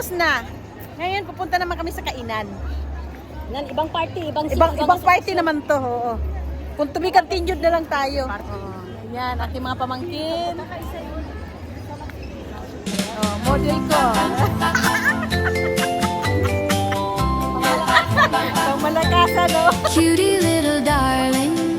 tapos na. Ngayon, pupunta naman kami sa kainan. Nan ibang party, Ibang party naman to. Oo. Kung to be continued na lang tayo. Yan, aking mga pamangkin. Model ko. Malakasan, no? Cutie little darling,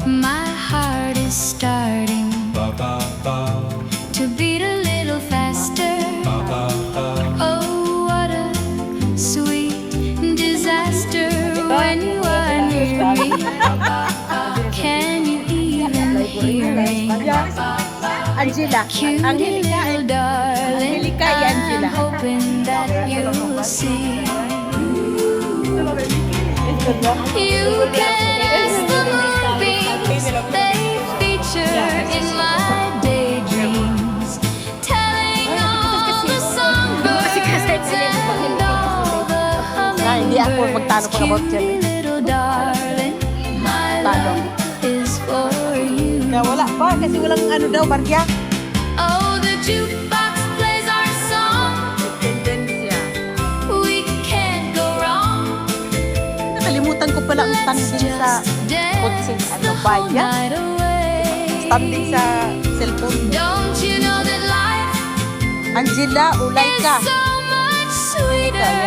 my heart is starting to beat a little faster. Oh, what a sweet disaster when you are near me. Can you even hear me? Angela. Cutie little darling, Angelica y Angela. I'm hoping that you'll see. You guess the movies they feature in my daydreams, telling all the songbirds and all the Hindi ako hummingbirds. magtanong pag about dyan. Cutie little darling, my love is for you. Kaya wala pa, kasi walang ano daw, barya. Oh, the jukebox plays our song. We can't go wrong. Nakalimutan ko pala ang standing sa kutsin, ano ba yan? Standing sa cellphone. Don't you know that life Angela, ulay is ka. so much sweeter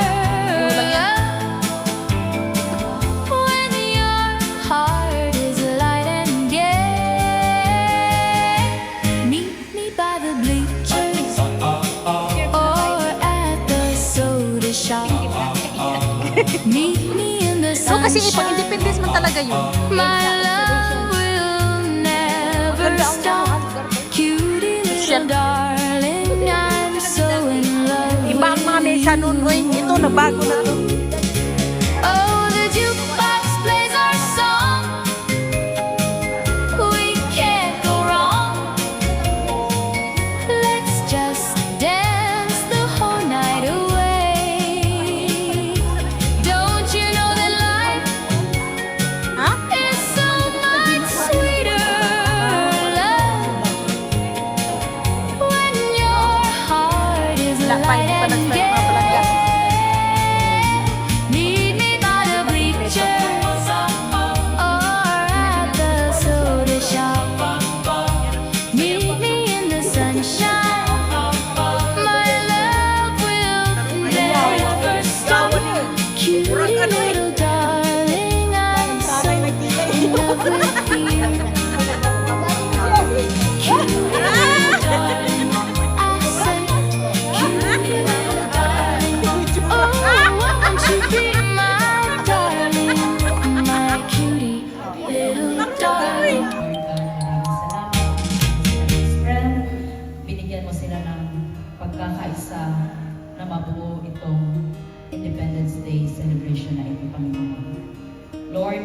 when your heart is light and gay? Meet me by the bleachers or at the soda shop. Meet me in the So kasi sunshine. ipang-independence man talaga yun. My love will never stop. Cutie little darling, I'm so in love Iba ang mga with mesa nun, oy. Ito, nabago na to. Oh, the jukebox plays our song. We can't go wrong. Let's just dance the whole night away. Don't you know that life Ha? is so much sweeter, love, when your heart is Wala pa, light hindi pa and nag-start gay. mga palangga. Meet me by the bleachers or at the soda shop. Meet me in the sunshine. My love will never stop. Cute little darling, I'm so in love with you. Cute little darling, I say, cute little darling. Oh, won't you be my darling, my cutie little darling? Binigyan mo sila ng pagkakaisa na mabuo itong Independence Day celebration na ito, Panginoon. Lord,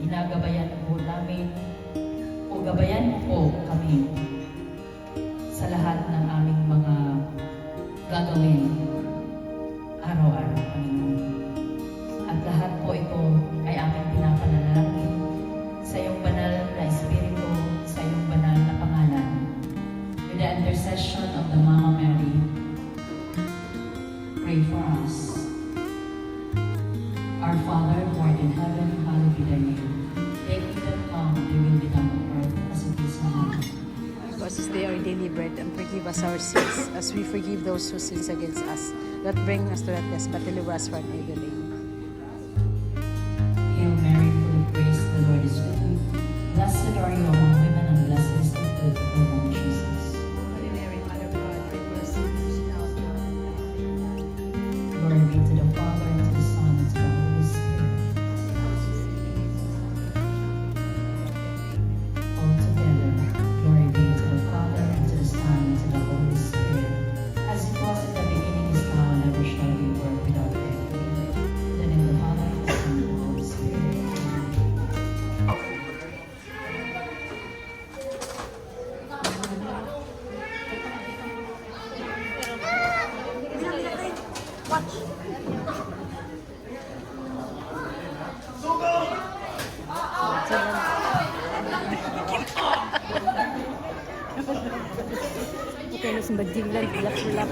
ginagabayan po namin o gabayan po kami sa lahat ng aming mga gagawin araw-araw, Panginoon. At lahat po ito ay aming pinapanalangin sa iyong banal na Espiritu, sa iyong banal na pangalan. With the intercession of the Mama Mary, pray for us. Our Father, who art in heaven, hallowed be thy name. Thy kingdom come, thy will be done on earth as it is in heaven. Give us this day our daily bread, and forgive us our sins, as we forgive those who sin against us. Not bring us to that test, but deliver us from evil. Hail Mary, full of grace, the Lord is with you. Blessed are you among women, and blessed is the fruit of your womb, Jesus. Holy Mary, Mother of God, pray for us sinners now and at our death. Glory be to the Father, and to the Son, and to the Holy Spirit. All together, glory be to the Father, and to the Son, and to the Holy Spirit. As it was in the beginning, is now, and ever shall be, world without end. In the name of the Father, and the Son, and the Holy Spirit. Amen. Bading lang, bulak-bulak.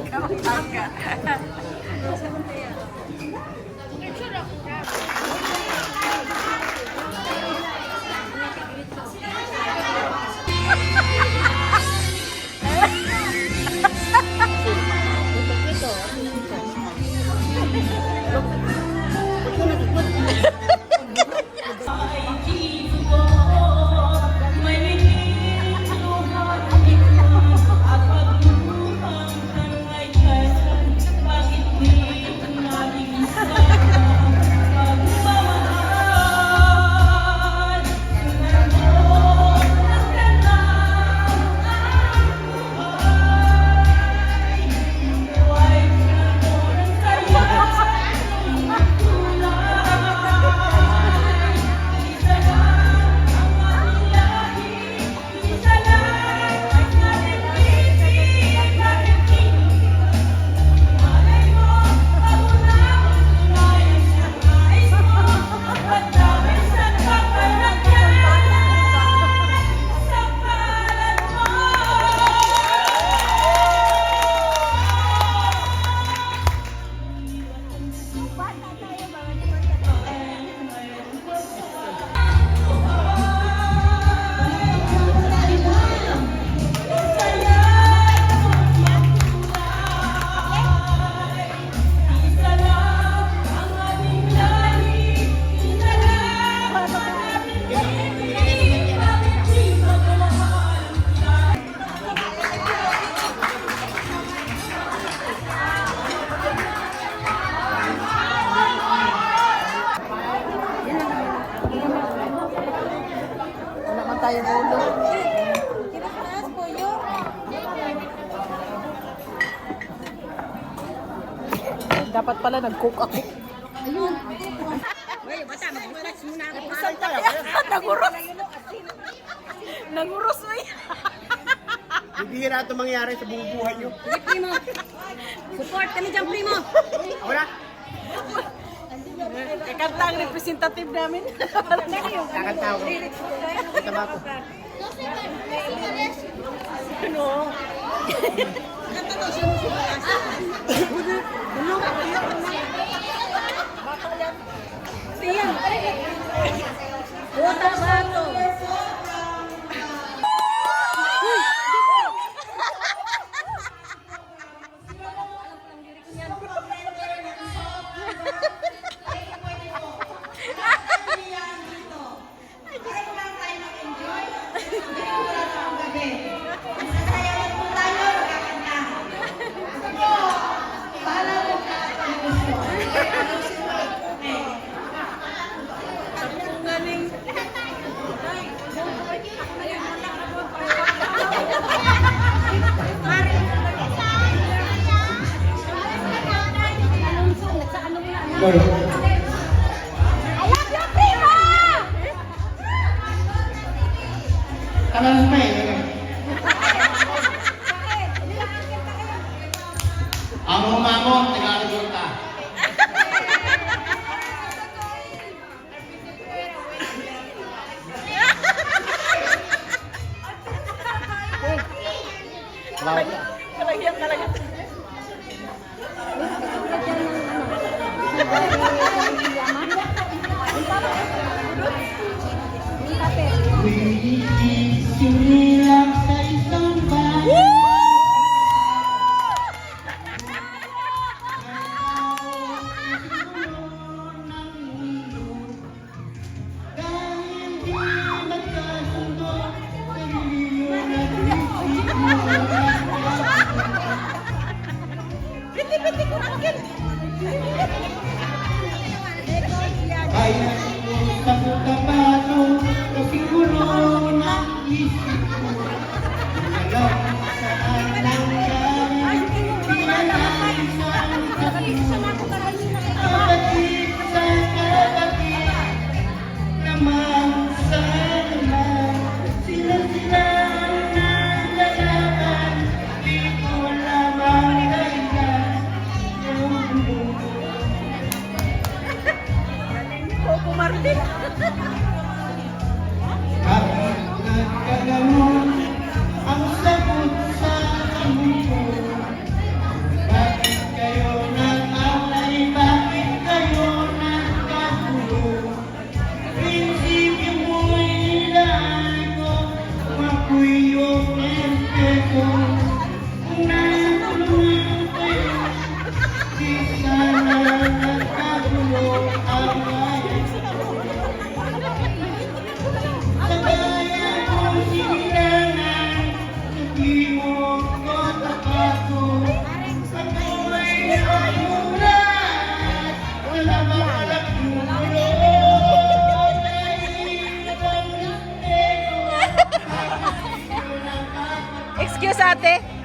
Wala man tayong ulo. Dapat pala nag-cook ako. Naguros. Naguros mo yan. Bibihira ito mangyari sa buong buhay nyo. Primo. Support kami dyan, Primo. Wala. Kakanta ang representative namin. Kakanta ako. Katama ko. Ano? Siyan. Buta ba ito? Kanan pa eh. Amo-mamo, Tagalog ka. Kalagyan, kalagyan. Sinilang sa isang bahay. Kaya sa pagkabalo, siguro na isip ko. Alam saan nangyari, pinalay sa kapatid sa kapatid, naman sa naman, sila nagdalaman, di ko lamang kailan yung mundo. Coco Martin. Kahit nagkagamon ang sagot sa amin ko. ate.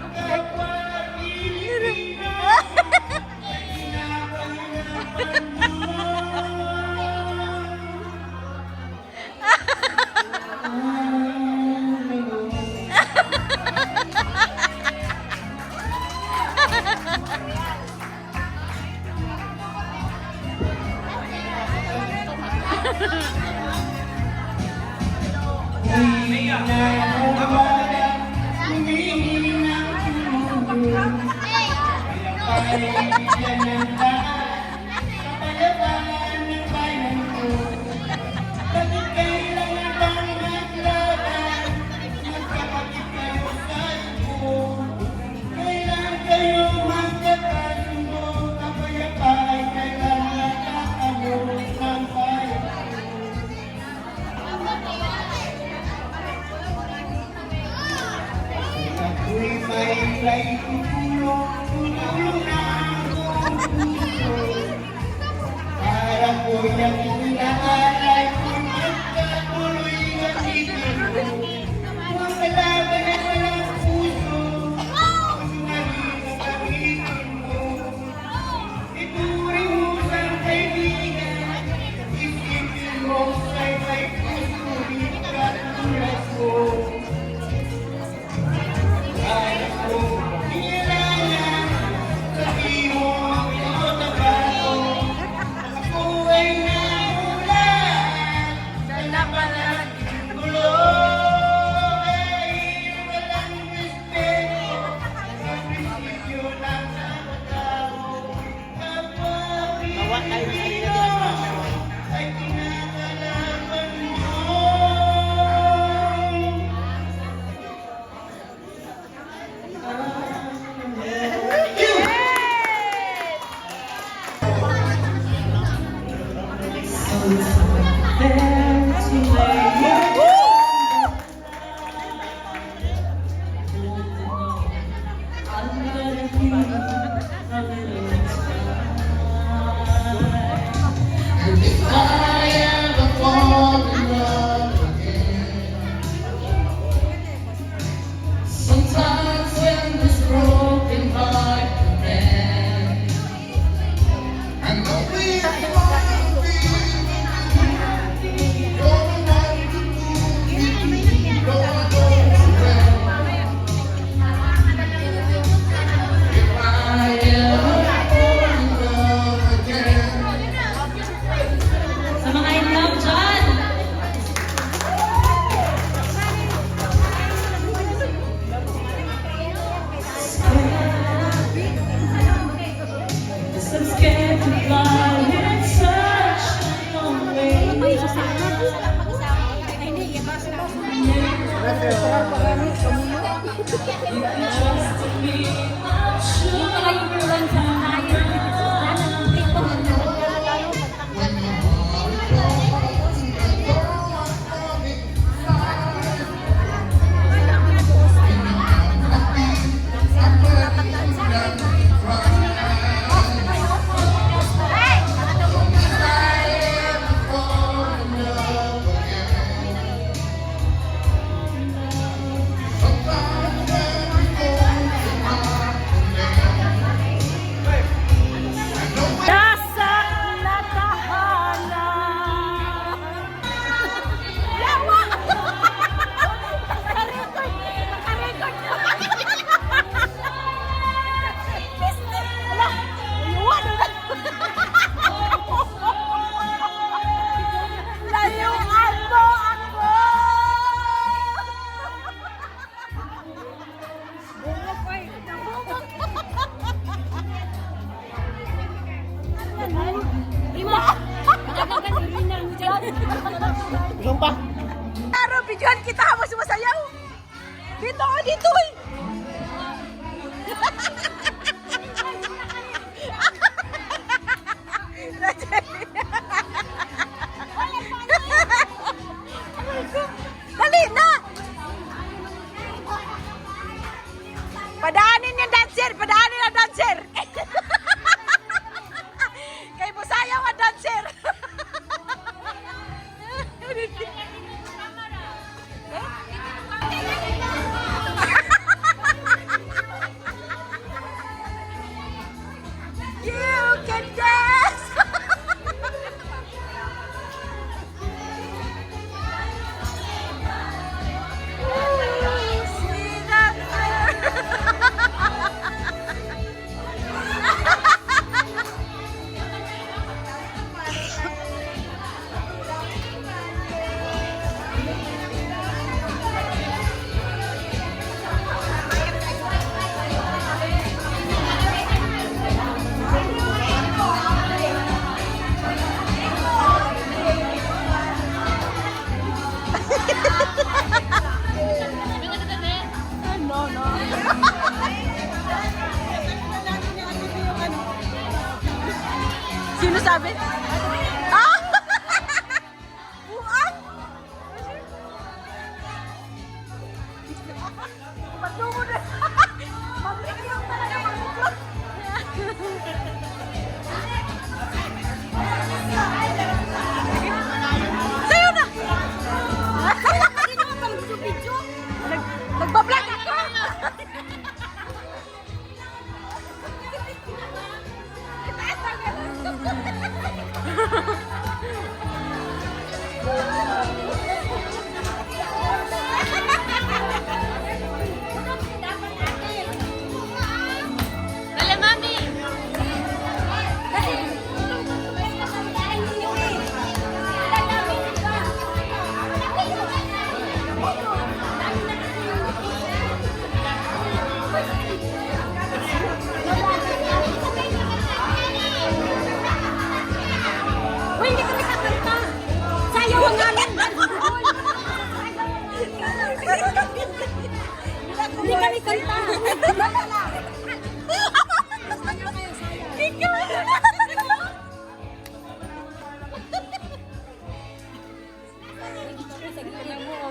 Sumpah. Taro, videoan kita habang sumasayaw. Dito ka, dito eh. Dali na! Padaanin yung dancer! Padaanin ang dancer! Kay Busayaw ang dancer! Ah! Buang! Patungo na. Pablik yung talaga magbuklot. Sa'yo na! Nagbablog ako! Dali, mami. Uy, hindi kami kakanta. Sayaw ang amin. Hindi kami kanta.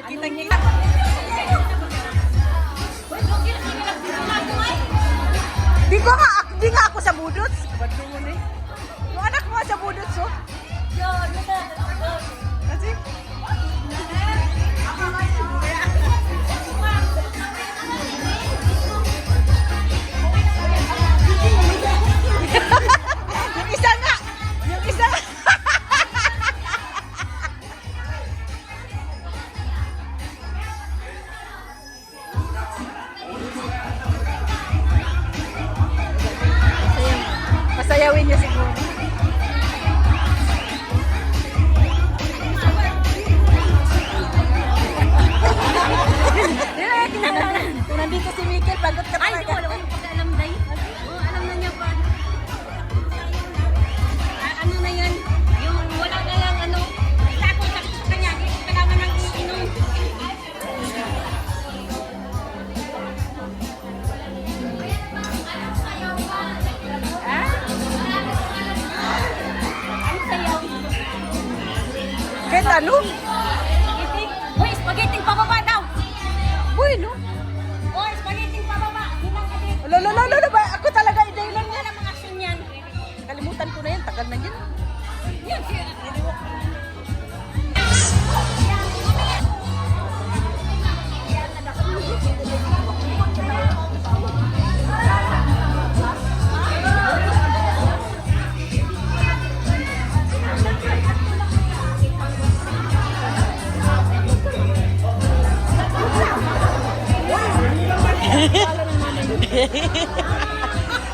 Kitang niya. Di nga ako sa budots. Patungo na eh. Yung anak mo sa budots, oh. Kasi? Yung isa nga! Yung isa! Pasayawin niya siguro. Kung nandito si Mikkel, pagod ka Ay, talaga. wala ko yung pag-alam, Day. Oh, alam na niya pa. Ano na yan? Yung wala na lang, ano, tako sa kanya, kailangan ng iinom. Ang sayaw. Kahit ano? Spaghetti. Uy, spaghetti pababa daw. Bueno. Or spaghetti pababa. Hinang kadi. Lolo, ba? Ako talaga i-daylan Ano niya. na mga action yan? Kalimutan ko na yan. Tagal na yan. Yan, siya.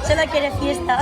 Siya nagkina-fiesta.